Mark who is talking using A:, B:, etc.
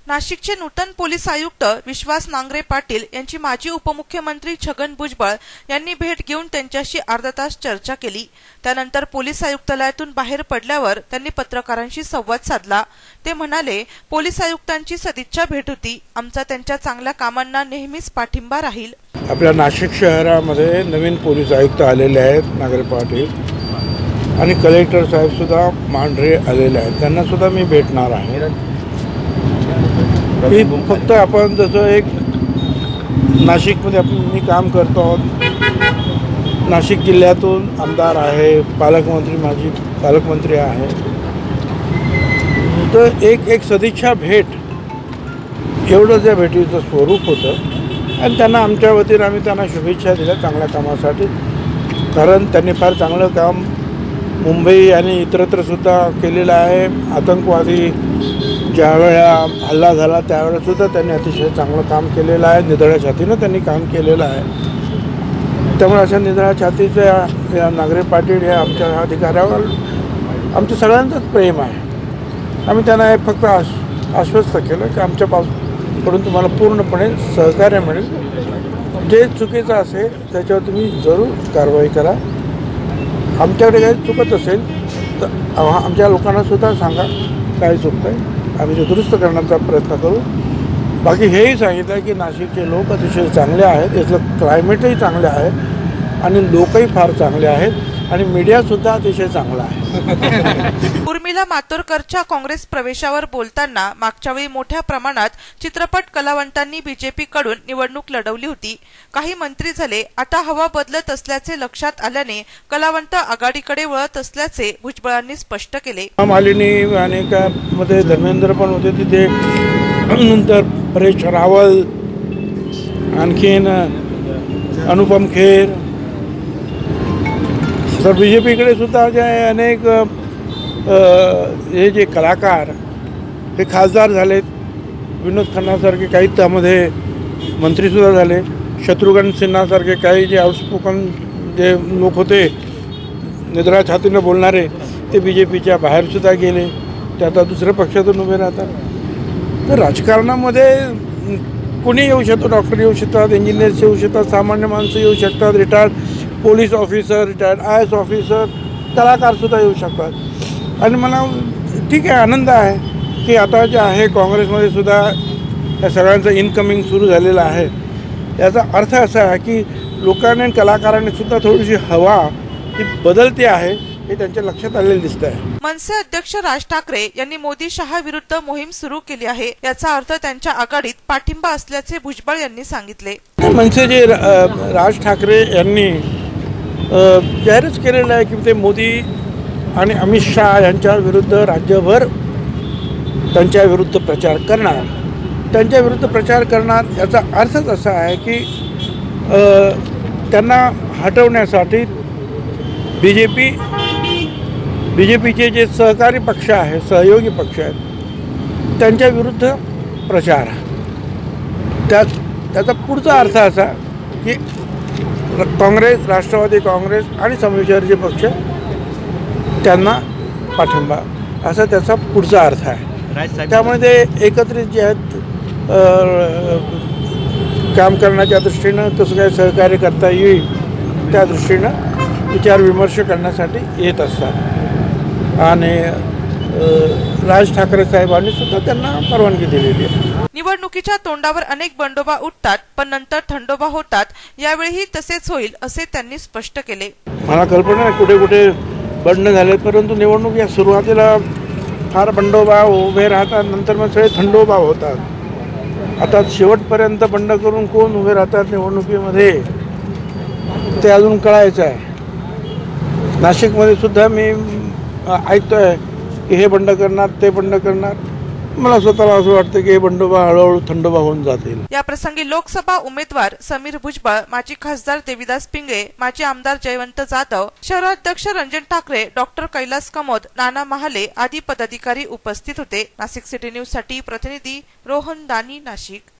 A: नाशिकचे नूतन पोलीस आयुक्त विश्वास नांगरे पाटील यांची माजी उपमुख्यमंत्री छगन भुजबळ यांनी भेट घेऊन त्यांच्याशी अर्धा तास चर्चा केली। त्यानंतर पोलीस आयुक्तालयातून बाहेर पडल्यावर त्यांनी पत्रकारांशी संवाद साधला। ते म्हणाले, पोलीस आयुक्तांची सदिच्छा भेट होती। आमचा त्यांच्या चांगल्या कामांना नेहमीच पाठिंबा राहील।
B: आपल्या नाशिक शहरामध्ये नवीन पोलीस आयुक्त आलेले आहेत, नांगरे पाटील, आणि कलेक्टर साहेब सुद्धा मांढरे आलेले आहेत। त्यांना सुद्धा मी भेटणार आहे। फक्त आपण जसं एक नाशिकमध्ये मी काम करतो आहोत, नाशिक जिल्ह्यातून आमदार आहे, पालकमंत्री, माजी पालकमंत्री आहे, तर एक सदिच्छा भेट एवढं त्या भेटीचं स्वरूप होतं। आणि त्यांना आमच्या वतीने आम्ही त्यांना शुभेच्छा दिल्या चांगल्या कामासाठी, कारण त्यांनी फार चांगलं काम मुंबई आणि इतरत्र सुद्धा केलेलं आहे। आतंकवादी ज्यावेळेला हल्ला झाला त्यावेळेला सुद्धा त्यांनी अतिशय चांगलं काम केलेलं आहे। निधड्या छातीनं त्यांनी काम केलेलं आहे। त्यामुळे अशा निधड्या छातीच्या या नांगरे पाटील या आमच्या अधिकाऱ्यावर आमच्या सगळ्यांचंच प्रेम आहे। आम्ही त्यांना हे फक्त आश्वस्त केलं की आमच्याकडून तुम्हाला पूर्णपणे सहकार्य मिळेल। जे चुकीचं असेल त्याच्यावर तुम्ही जरूर कारवाई करा। आमच्याकडे काही चुकत असेल तर आमच्या लोकांना सुद्धा सांगा काय चुकतं आहे, आम्ही ते दुरुस्त करण्याचा प्रयत्न करू। बाकी हेही सांगितलं की नाशिकचे लोक अतिशय चांगले आहेत, इथलं क्लायमेटही चांगले आहे आणि लोकही फार चांगले आहेत आणि मीडियासुद्धा अतिशय चांगला आहे।
A: उर्मिला मातोरकरच्या काँग्रेस प्रवेशावर बोलताना मागच्या वेळी मोठ्या प्रमाणात चित्रपट कलावंतांनी बीजेपीकडून निवडणूक लढवली होती। काही मंत्री झाले, आता हवा बदलत असल्याचे लक्षात आल्याने कलावंत आघाडीकडे वळत असल्याचे भुजबळांनी स्पष्ट केले।
B: मालिनी आणि मध्ये धर्मेंद्र पण होते तिथे, नंतर परेश रावल, आणखीन अनुपम खेर, तर बीजेपीकडे सुद्धा जे अनेक हे जे कलाकार हे खासदार झालेत, विनोद खन्नासारखे काही त्यामध्ये मंत्रीसुद्धा झाले, शत्रुघ्न सिन्हासारखे काही जे आउटस्पोकन जे लोक होते निधड्या छातीनं बोलणारे ते बीजेपीच्या बाहेरसुद्धा गेले, ते आता दुसऱ्या पक्षातून उभे राहतात। तर राजकारणामध्ये कोणी येऊ शकतो, डॉक्टर येऊ शकतात, इंजिनियर्स येऊ शकतात, सामान्य माणसं येऊ शकतात, retired police officer, retired IAS officer, कलाकारसुद्धा येऊ शकतात। आणि मला ठीक आहे, आनंद आहे की आता जे आहे काँग्रेसमध्ये सुद्धा या सगळ्यांचं इनकमिंग सुरू झालेलं आहे। याचा अर्थ असा आहे की लोकांनी आणि कलाकारांनी सुद्धा थोडीशी हवा ही बदलते आहे हे त्यांच्या लक्षात आलेलं दिसत आहे।
A: मनसे अध्यक्ष राज ठाकरे यांनी मोदी शहा विरुद्ध मोहीम सुरू केली आहे, याचा अर्थ त्यांच्या आघाडीत पाठिंबा असल्याचे भुजबळ यांनी सांगितले।
B: मनसेचे राज ठाकरे यांनी जाहीरच केलेलं आहे की ते मोदी आणि अमित शहा यांच्या विरुद्ध राज्यभर त्यांच्या विरुद्ध प्रचार करणार, त्यांच्या विरुद्ध प्रचार करणार। याचा अर्थच असा आहे की त्यांना हटवण्यासाठी बीजेपीचे जे सहकारी पक्ष आहे, सहयोगी पक्ष आहेत, त्यांच्या विरुद्ध प्रचार। त्याचा पुढचा अर्थ असा की काँग्रेस, राष्ट्रवादी काँग्रेस आणि समविचारी पक्ष त्यांना पाठिंबा, असा त्याचा पुढचा अर्थ आहे। त्यामुळे ते एकत्रित जे आहेत काम करण्याच्या दृष्टीनं कसं काय सहकार्य करता येईल त्या दृष्टीनं विचार विमर्श करण्यासाठी येत असतात आणि राज ठाकरे साहेबांनी सुद्धा त्यांना परवानगी दिलेली आहे।
A: निवडणुकीच्या तोंडावर अनेक बंडोबा उठतात पण नंतर थंडोबा होतात, यावेळीही तसेच होईल असे त्यांनी स्पष्ट केले।
B: मला कल्पना नाही कुठे कुठे बंड झाले, परंतु निवडणूक या सुरुवातीला फार बंडोबा उभे राहतात, नंतर मग सगळे थंडोबा होतात। आता शेवटपर्यंत बंड करून कोण उभे राहतात निवडणुकीमध्ये ते अजून कळायचं आहे। नाशिकमध्ये सुद्धा मी ऐकतोय की हे बंड करणार, ते बंड करणार। मला स्वतःला असं वाटतं की हे बंडोबा हळूहळू थंडोबा होऊन जातील।
A: या प्रसंगी लोकसभा उमेदवार समीर भुजबळ, माजी खासदार देविदास पिंगळे, माजी आमदार जयवंत जाधव, शहराध्यक्ष रंजन ठाकरे, डॉक्टर कैलास कमोद, नाना महाले आदी पदाधिकारी उपस्थित होते। नाशिक सिटी न्यूज साठी प्रतिनिधी रोहन दानी, नाशिक।